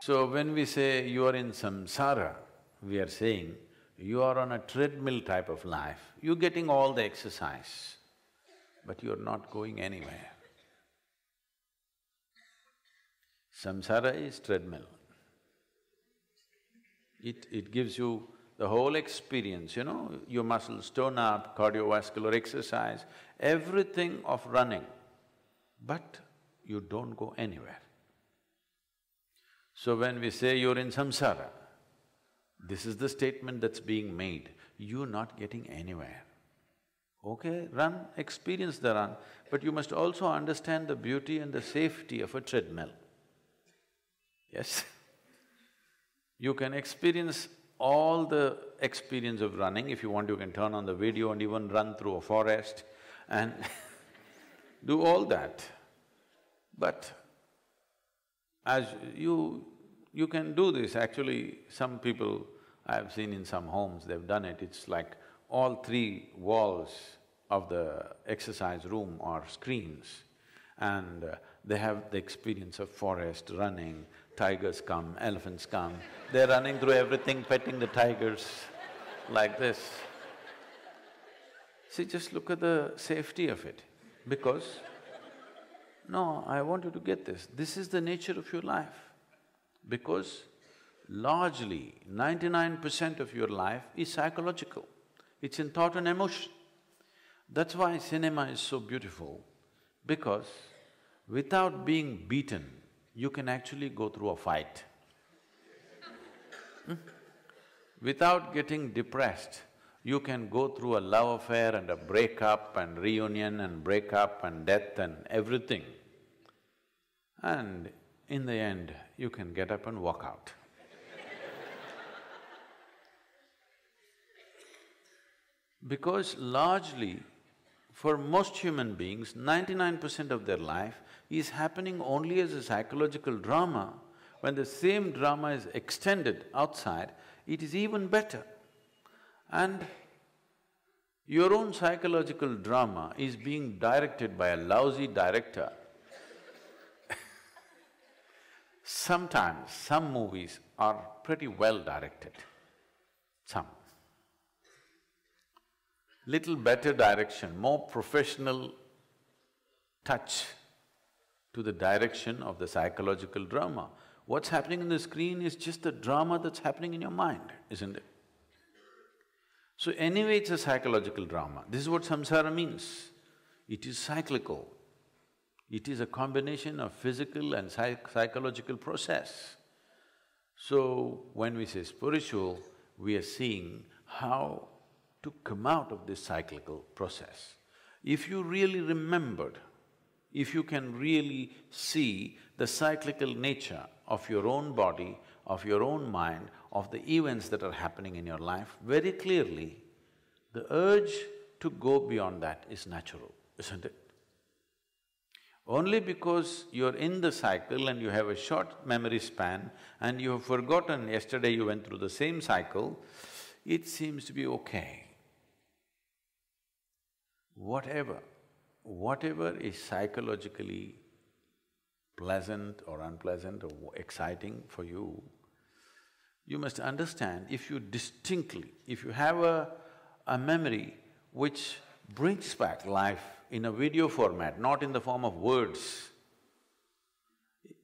So when we say you are in samsara, we are saying you are on a treadmill type of life, you're getting all the exercise, but you're not going anywhere. Samsara is treadmill. It gives you the whole experience, your muscles tone up, cardiovascular exercise, everything of running, but you don't go anywhere. So when we say you're in samsara, this is the statement that's being made, you're not getting anywhere. Okay, run, experience the run, but you must also understand the beauty and the safety of a treadmill. Yes? You can experience all the experience of running. If you want, you can turn on the video and even run through a forest and do all that. But as you can do this, actually some people I've seen in some homes, they've done it, it's like all three walls of the exercise room are screens and they have the experience of forest, running, tigers come, elephants come, they're running through everything, petting the tigers like this. See, just look at the safety of it, because no, I want you to get this is the nature of your life. Because largely 99% of your life is psychological, it's in thought and emotion. That's why cinema is so beautiful, because without being beaten, you can actually go through a fight. Without getting depressed, you can go through a love affair and a breakup and reunion and breakup and death and everything. And in the end, you can get up and walk out. Because largely, for most human beings, 99% of their life is happening only as a psychological drama. When the same drama is extended outside, it is even better. And your own psychological drama is being directed by a lousy director. Sometimes, some movies are pretty well directed, some. Little better direction, more professional touch to the direction of the psychological drama. What's happening on the screen is just the drama that's happening in your mind, isn't it? So anyway, it's a psychological drama. This is what samsara means. It is cyclical. It is a combination of physical and psychological process. So when we say spiritual, we are seeing how to come out of this cyclical process. If you really remembered, if you can really see the cyclical nature of your own body, of your own mind, of the events that are happening in your life very clearly, the urge to go beyond that is natural, isn't it? Only because you're in the cycle and you have a short memory span and you have forgotten yesterday you went through the same cycle, it seems to be okay. Whatever is psychologically pleasant or unpleasant or exciting for you, you must understand, if you have a memory which brings back life in a video format, not in the form of words.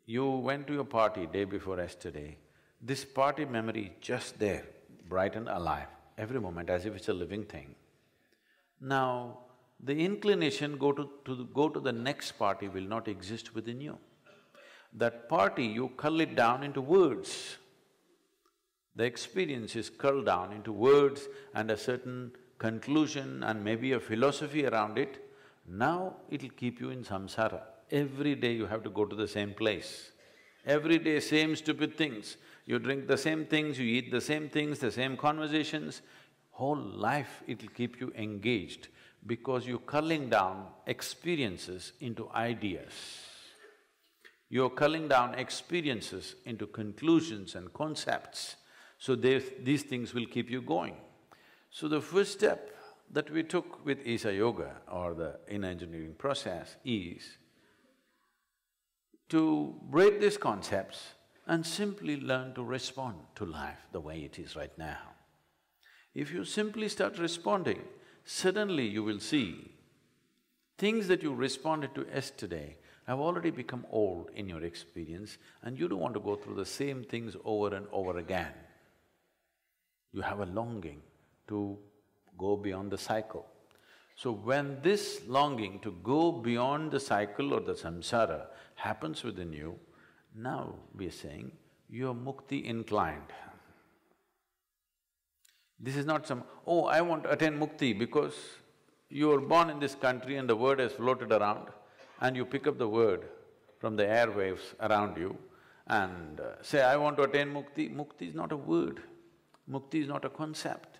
You went to your party day before yesterday, this party memory just there, bright and alive, every moment as if it's a living thing. Now, the inclination go to the next party will not exist within you. That party, you cull it down into words. The experience is curled down into words and a certain conclusion and maybe a philosophy around it. Now it'll keep you in samsara. Every day you have to go to the same place. Every day same stupid things. You drink the same things, you eat the same things, the same conversations. Whole life it'll keep you engaged because you're culling down experiences into ideas. You're culling down experiences into conclusions and concepts, so these things will keep you going. So the first step that we took with Isha Yoga or the inner engineering process is to break these concepts and simply learn to respond to life the way it is right now. If you simply start responding, suddenly you will see things that you responded to yesterday have already become old in your experience and you don't want to go through the same things over and over again. You have a longing to go beyond the cycle. So when this longing to go beyond the cycle or the samsara happens within you, now we are saying you're mukti inclined. This is not some, oh, I want to attain mukti because you were born in this country and the word has floated around and you pick up the word from the airwaves around you and say, I want to attain mukti. Mukti is not a word, mukti is not a concept.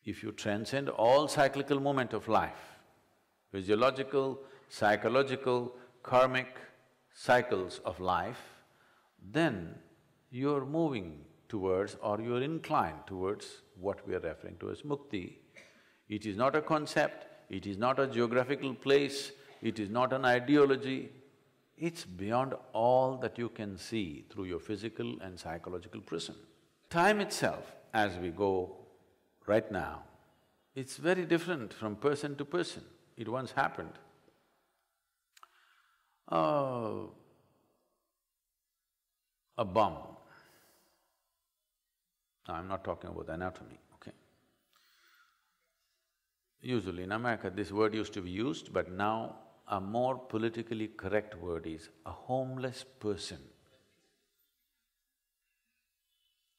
If you transcend all cyclical movement of life, physiological, psychological, karmic cycles of life, then you're moving towards or you're inclined towards what we are referring to as mukti. It is not a concept, it is not a geographical place, it is not an ideology, it's beyond all that you can see through your physical and psychological prism. Time itself, as we go right now, it's very different from person to person. It once happened. A bomb. Now, I'm not talking about anatomy, okay? Usually in America, this word used to be used, but now a more politically correct word is a homeless person.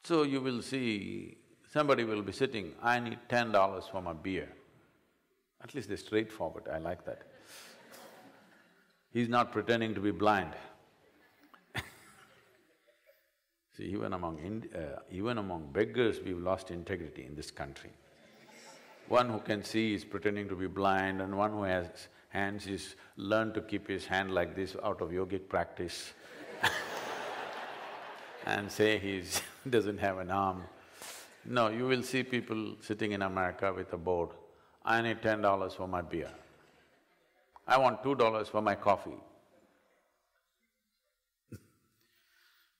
So you will see somebody will be sitting, I need $10 for my beer. At least they're straightforward, I like that. He's not pretending to be blind. See, even among beggars, we've lost integrity in this country. One who can see is pretending to be blind and one who has hands is learned to keep his hand like this out of yogic practice and say he's doesn't have an arm. No, you will see people sitting in America with a board, I need $10 for my beer. I want $2 for my coffee.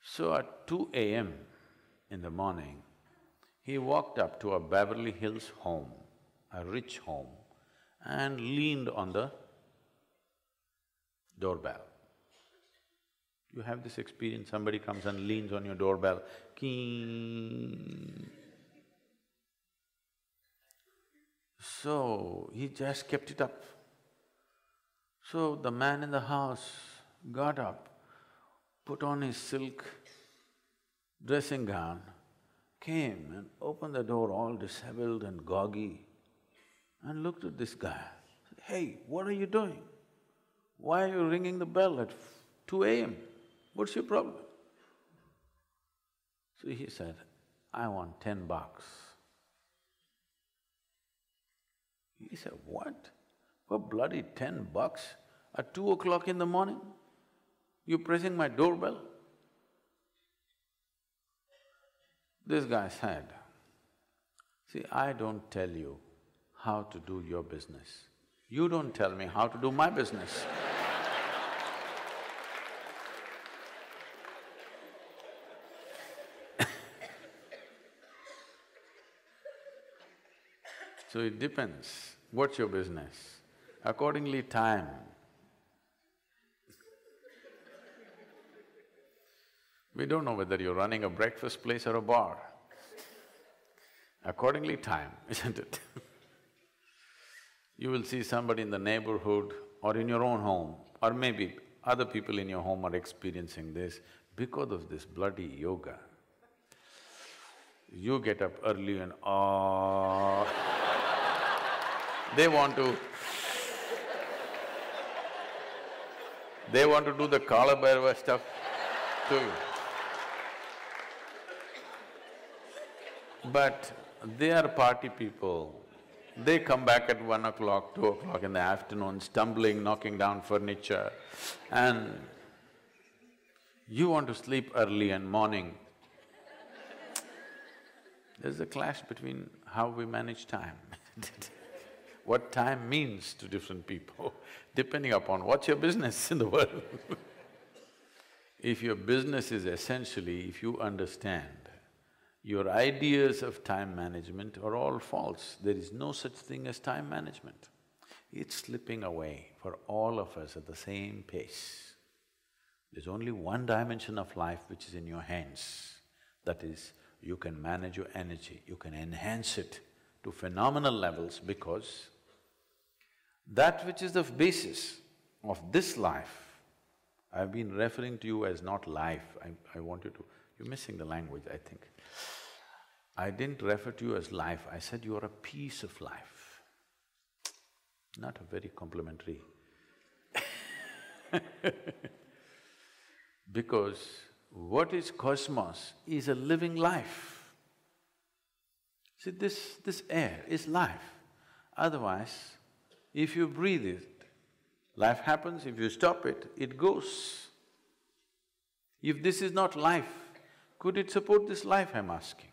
So at 2 a.m. in the morning, he walked up to a Beverly Hills home, a rich home, and leaned on the doorbell. You have this experience, somebody comes and leans on your doorbell, keen. So, he just kept it up. So, the man in the house got up, put on his silk dressing gown, came and opened the door all disheveled and goggy and looked at this guy. Said, hey, what are you doing? Why are you ringing the bell at 2 a.m.? What's your problem? So he said, I want $10. He said, what? For bloody $10 at 2 o'clock in the morning? You're pressing my doorbell? This guy said, see, I don't tell you how to do your business. You don't tell me how to do my business. So it depends, what's your business? Accordingly, time. We don't know whether you're running a breakfast place or a bar. Accordingly, time, isn't it? You will see somebody in the neighborhood or in your own home, or maybe other people in your home are experiencing this because of this bloody yoga. You get up early and they want to do the Kala Bhairava stuff to you. But they are party people. They come back at 1 o'clock, 2 o'clock in the afternoon, stumbling, knocking down furniture, and you want to sleep early and morning. There's a clash between how we manage time what time means to different people, depending upon what's your business in the world. if your business is essentially, if you understand, your ideas of time management are all false. There is no such thing as time management. It's slipping away for all of us at the same pace. There's only one dimension of life which is in your hands. That is, you can manage your energy, you can enhance it to phenomenal levels because that which is the basis of this life, I've been referring to you as not life, I want you to… You're missing the language, I think. I didn't refer to you as life, I said you are a piece of life. Not a very complimentary because what is cosmos is a living life. See, this air is life. Otherwise, if you breathe it, life happens, if you stop it, it goes. If this is not life, could it support this life, I'm asking?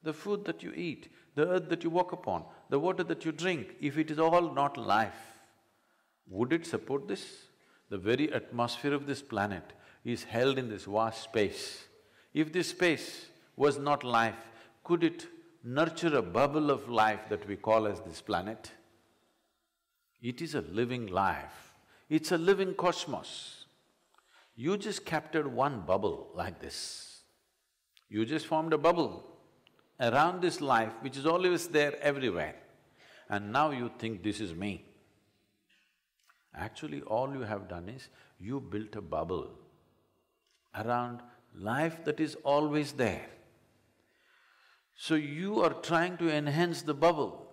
The food that you eat, the earth that you walk upon, the water that you drink, if it is all not life, would it support this? The very atmosphere of this planet is held in this vast space. If this space was not life, could it nurture a bubble of life that we call as this planet? It is a living life, it's a living cosmos. You just captured one bubble like this. You just formed a bubble around this life which is always there everywhere, and now you think this is me. Actually, all you have done is, you built a bubble around life that is always there. So you are trying to enhance the bubble,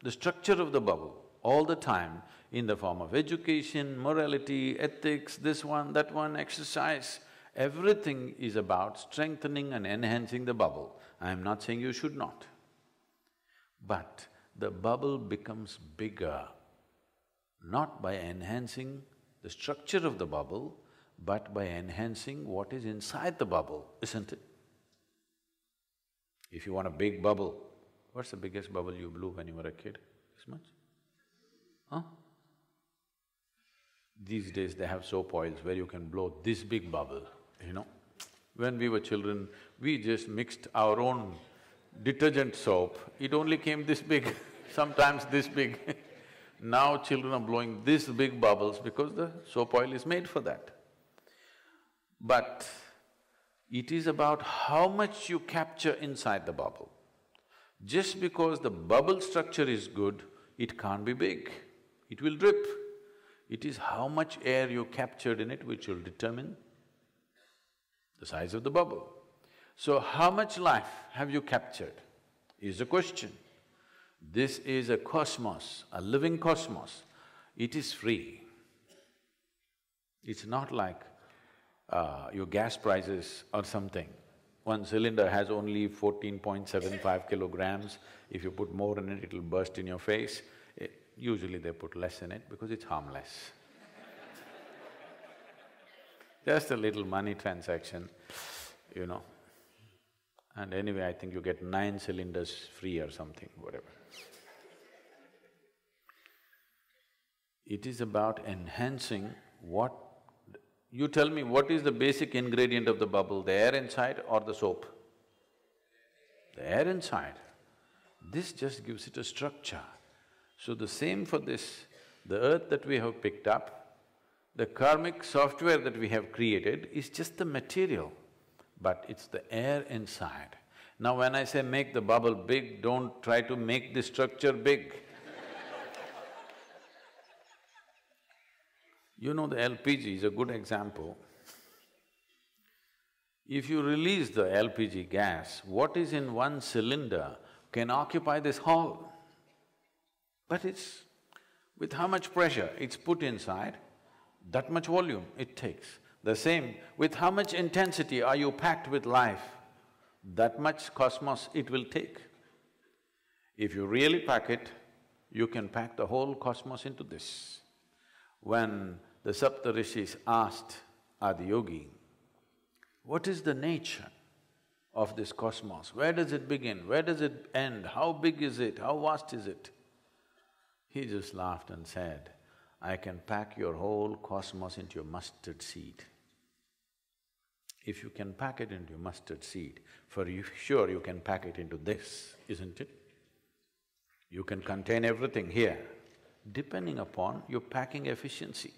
the structure of the bubble, all the time in the form of education, morality, ethics, this one, that one, exercise. Everything is about strengthening and enhancing the bubble. I'm not saying you should not. But the bubble becomes bigger, not by enhancing the structure of the bubble, but by enhancing what is inside the bubble, isn't it? If you want a big bubble, what's the biggest bubble you blew when you were a kid? This much? Huh? These days they have soap oils where you can blow this big bubble, you know. When we were children, we just mixed our own detergent soap, it only came this big, sometimes this big. Now children are blowing this big bubbles because the soap oil is made for that. But it is about how much you capture inside the bubble. Just because the bubble structure is good, it can't be big, it will drip. It is how much air you captured in it which will determine the size of the bubble. So how much life have you captured is the question. This is a cosmos, a living cosmos. It is free. It's not like your gas prices or something. One cylinder has only 14.75 kilograms. If you put more in it, it'll burst in your face. Usually they put less in it because it's harmless. Just a little money transaction, you know. And anyway, I think you get 9 cylinders free or something, whatever. It is about enhancing what… You tell me, what is the basic ingredient of the bubble, the air inside or the soap? The air inside. This just gives it a structure. So the same for this, the earth that we have picked up, the karmic software that we have created is just the material, but it's the air inside. Now when I say make the bubble big, don't try to make the structure big. You know, the LPG is a good example. If you release the LPG gas, what is in one cylinder can occupy this hall. But it's… with how much pressure it's put inside, that much volume it takes. The same, with how much intensity are you packed with life, that much cosmos it will take. If you really pack it, you can pack the whole cosmos into this. When the Saptarishis asked Adiyogi, what is the nature of this cosmos? Where does it begin? Where does it end? How big is it? How vast is it? He just laughed and said, I can pack your whole cosmos into a mustard seed. If you can pack it into mustard seed, for you sure you can pack it into this, isn't it? You can contain everything here, depending upon your packing efficiency.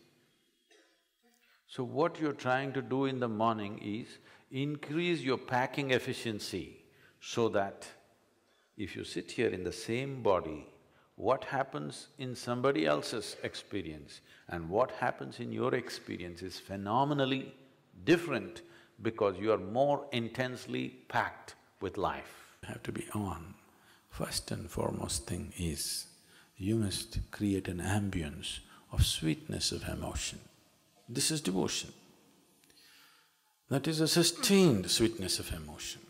So what you're trying to do in the morning is increase your packing efficiency so that if you sit here in the same body, what happens in somebody else's experience and what happens in your experience is phenomenally different because you are more intensely packed with life. You have to be on. First and foremost thing is, you must create an ambience of sweetness of emotion. This is devotion. That is a sustained sweetness of emotion.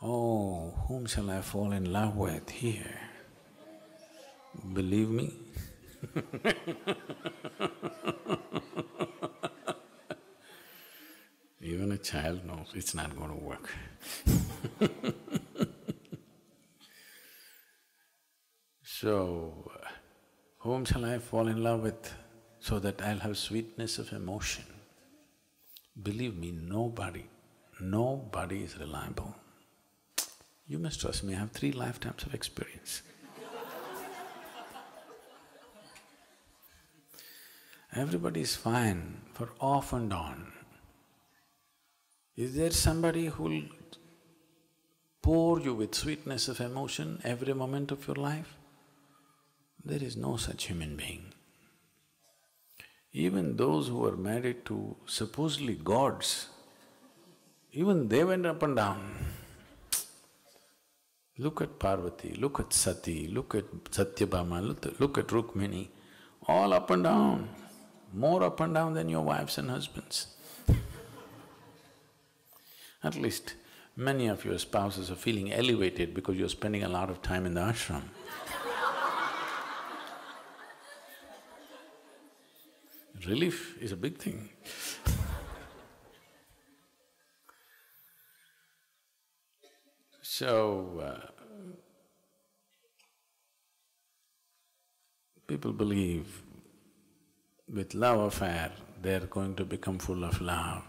Oh, whom shall I fall in love with here? Believe me, even a child knows it's not going to work. So, whom shall I fall in love with so that I'll have sweetness of emotion? Believe me, nobody is reliable. You must trust me, I have 3 lifetimes of experience. Everybody is fine for off and on. Is there somebody who'll pour you with sweetness of emotion every moment of your life? There is no such human being. Even those who were married to supposedly gods, even they went up and down. Look at Parvati, look at Sati, look at Satyabhama, look at Rukmini, all up and down, more up and down than your wives and husbands. At least many of your spouses are feeling elevated because you're spending a lot of time in the ashram. Relief is a big thing. So, people believe with love affair they're going to become full of love.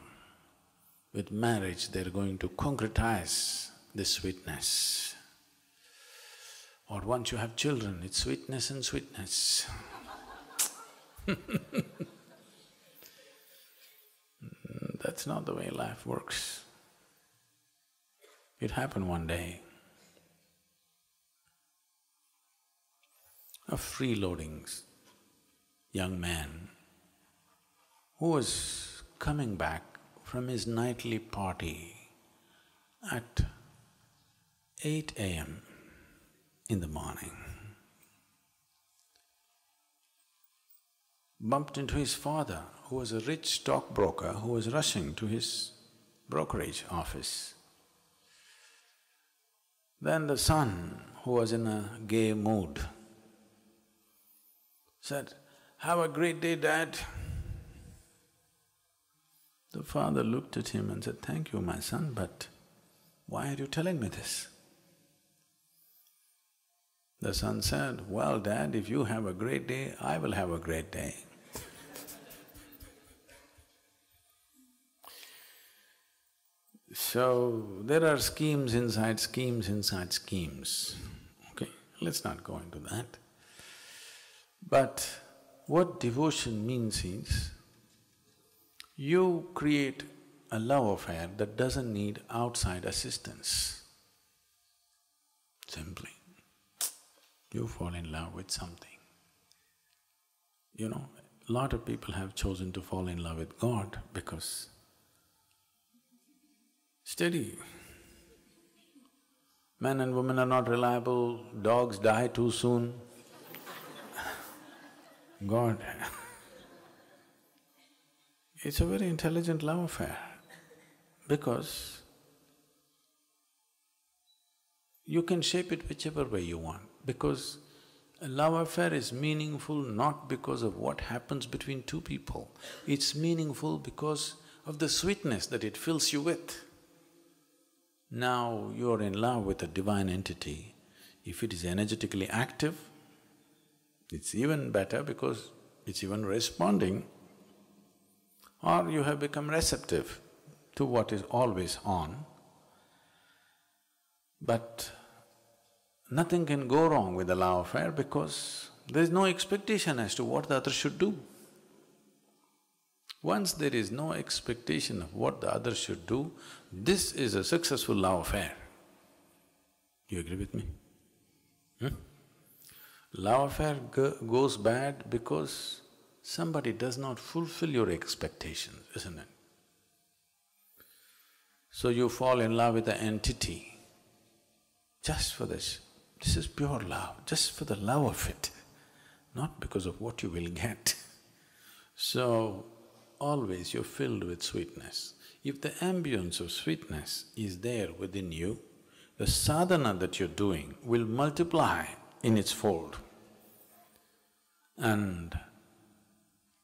With marriage they're going to concretize this sweetness. Or once you have children, it's sweetness and sweetness. That's not the way life works. It happened one day. A freeloading young man who was coming back from his nightly party at 8 a.m. in the morning, bumped into his father, who was a rich stockbroker who was rushing to his brokerage office. Then the son, who was in a gay mood, said, "Have a great day, Dad." The father looked at him and said, "Thank you, my son, but why are you telling me this?" The son said, "Well, Dad, if you have a great day, I will have a great day." So, there are schemes inside schemes inside schemes. Okay, let's not go into that. But what devotion means is, you create a love affair that doesn't need outside assistance. Simply, you fall in love with something. You know, a lot of people have chosen to fall in love with God because steady. Men and women are not reliable, dogs die too soon. God, it's a very intelligent love affair because you can shape it whichever way you want, because a love affair is meaningful not because of what happens between two people, it's meaningful because of the sweetness that it fills you with. Now you're in love with a divine entity. If it is energetically active, it's even better because it's even responding. Or you have become receptive to what is always on, but nothing can go wrong with the love affair because there is no expectation as to what the other should do. Once there is no expectation of what the other should do, this is a successful love affair. You agree with me? Love affair goes bad because somebody does not fulfill your expectations, isn't it? So you fall in love with an entity just for this. This is pure love, just for the love of it, not because of what you will get. So, always you're filled with sweetness. If the ambience of sweetness is there within you, the sadhana that you're doing will multiply in its fold. And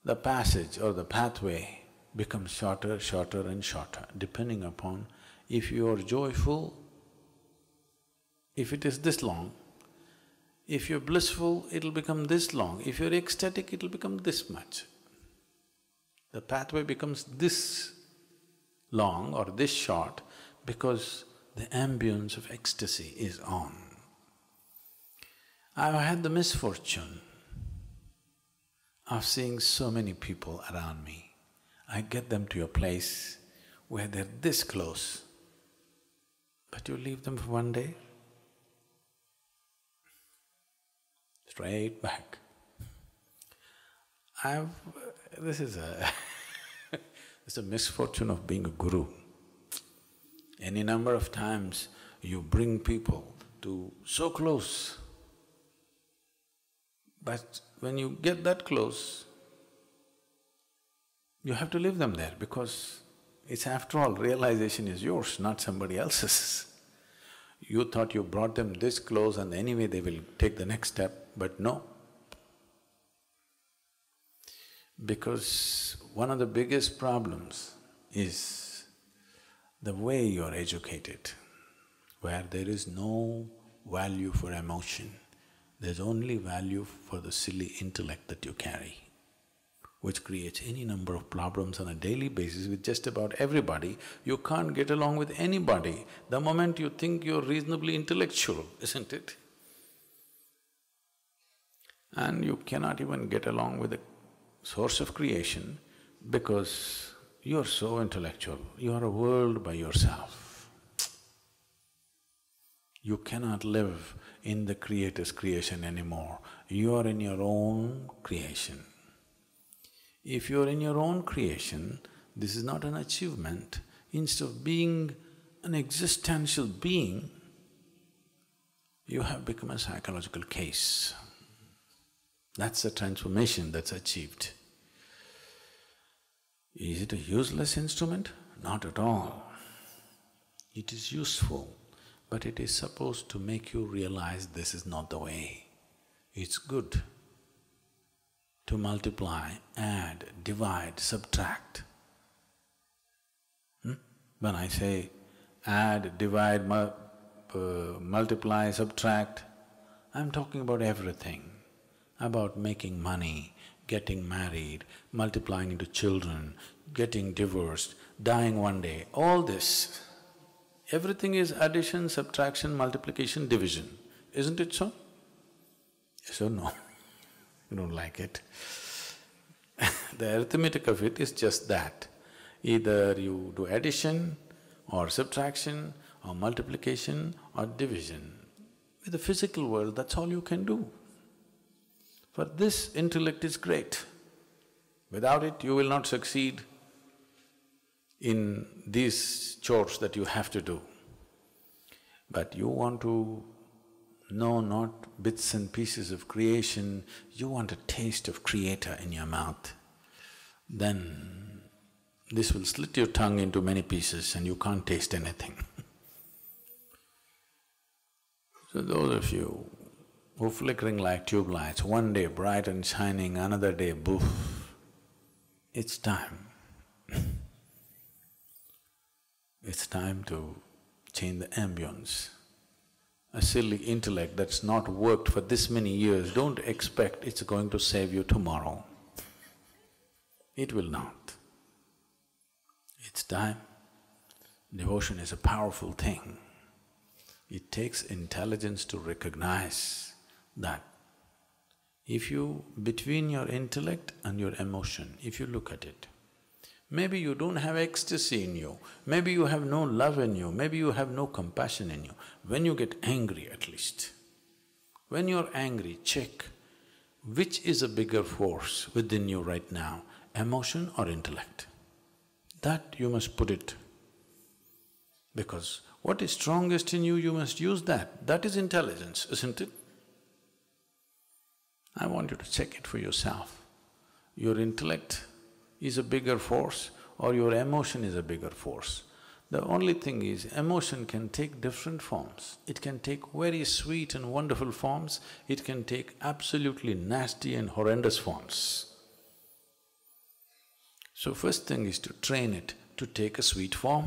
the passage or the pathway becomes shorter, shorter and shorter, depending upon if you are joyful, if it is this long. If you're blissful, it'll become this long. If you're ecstatic, it'll become this much. The pathway becomes this long or this short because the ambience of ecstasy is on. I've had the misfortune of seeing so many people around me. I get them to a place where they're this close, but you leave them for one day, straight back. This is it's a misfortune of being a guru. Any number of times you bring people to so close, but when you get that close, you have to leave them there because it's after all, realization is yours, not somebody else's. You thought you brought them this close and anyway they will take the next step, but no. Because one of the biggest problems is the way you're educated, where there is no value for emotion, there's only value for the silly intellect that you carry, which creates any number of problems on a daily basis with just about everybody. You can't get along with anybody the moment you think you're reasonably intellectual, isn't it? And you cannot even get along with the source of creation because you're so intellectual, you're a world by yourself. You cannot live in the Creator's creation anymore, you are in your own creation. If you're in your own creation, this is not an achievement. Instead of being an existential being, you have become a psychological case. That's the transformation that's achieved. Is it a useless instrument? Not at all. It is useful, but it is supposed to make you realize this is not the way. It's good to multiply, add, divide, subtract. When I say add, divide, multiply, subtract, I'm talking about everything, about making money, getting married, multiplying into children, getting divorced, dying one day, all this. Everything is addition, subtraction, multiplication, division, isn't it so? Yes or no? You don't like it. The arithmetic of it is just that. Either you do addition or subtraction or multiplication or division. With the physical world, that's all you can do. For this, intellect is great. Without it, you will not succeed in these chores that you have to do. But you want to know not bits and pieces of creation, you want a taste of Creator in your mouth, then this will slit your tongue into many pieces and you can't taste anything. So those of you who are flickering like tube lights, one day bright and shining, another day boof, it's time. It's time to change the ambience. A silly intellect that's not worked for this many years, don't expect it's going to save you tomorrow. It will not. It's time Devotion is a powerful thing. It takes intelligence to recognize that. If you… between your intellect and your emotion, if you look at it, maybe you don't have ecstasy in you, maybe you have no love in you, maybe you have no compassion in you. When you get angry at least, when you're angry, check which is a bigger force within you right now, emotion or intellect. That you must put it. Because what is strongest in you, you must use that. That is intelligence, isn't it? I want you to check it for yourself. Your intellect is a bigger force or your emotion is a bigger force. The only thing is, emotion can take different forms. It can take very sweet and wonderful forms, it can take absolutely nasty and horrendous forms. So first thing is to train it to take a sweet form,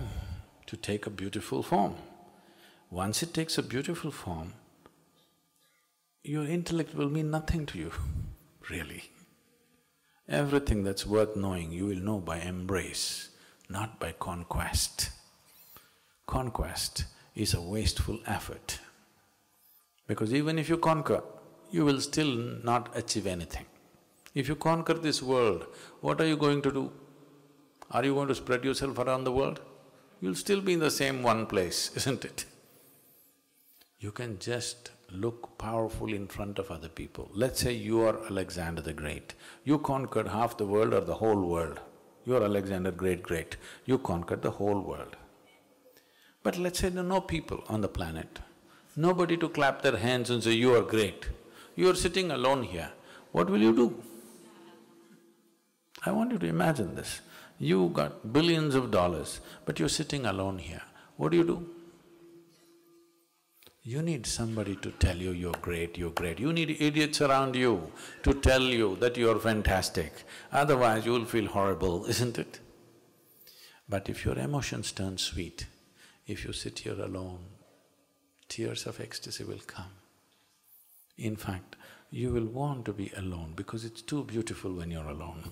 to take a beautiful form. Once it takes a beautiful form, your intellect will mean nothing to you, really. Everything that's worth knowing, you will know by embrace, not by conquest. Conquest is a wasteful effort. Because even if you conquer, you will still not achieve anything. If you conquer this world, what are you going to do? Are you going to spread yourself around the world? You'll still be in the same one place, isn't it? You can just look powerful in front of other people. Let's say you are Alexander the Great. You conquered half the world or the whole world. You are Alexander Great. You conquered the whole world. But let's say there are no people on the planet, nobody to clap their hands and say, you are great. You are sitting alone here, what will you do? I want you to imagine this. You got billions of dollars, but you're sitting alone here. What do? You need somebody to tell you you're great, you're great. You need idiots around you to tell you that you're fantastic. Otherwise you'll feel horrible, isn't it? But if your emotions turn sweet, if you sit here alone, tears of ecstasy will come. In fact, you will want to be alone because it's too beautiful when you're alone.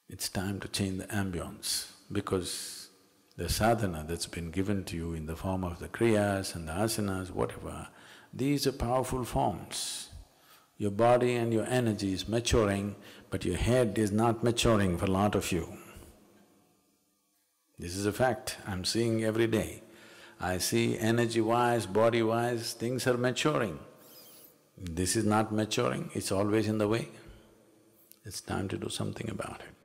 It's time to change the ambience because the sadhana that's been given to you in the form of the kriyas and the asanas, whatever, these are powerful forms. Your body and your energy is maturing, but your head is not maturing for a lot of you. This is a fact, I'm seeing every day. I see energy-wise, body-wise, things are maturing. This is not maturing, it's always in the way. It's time to do something about it.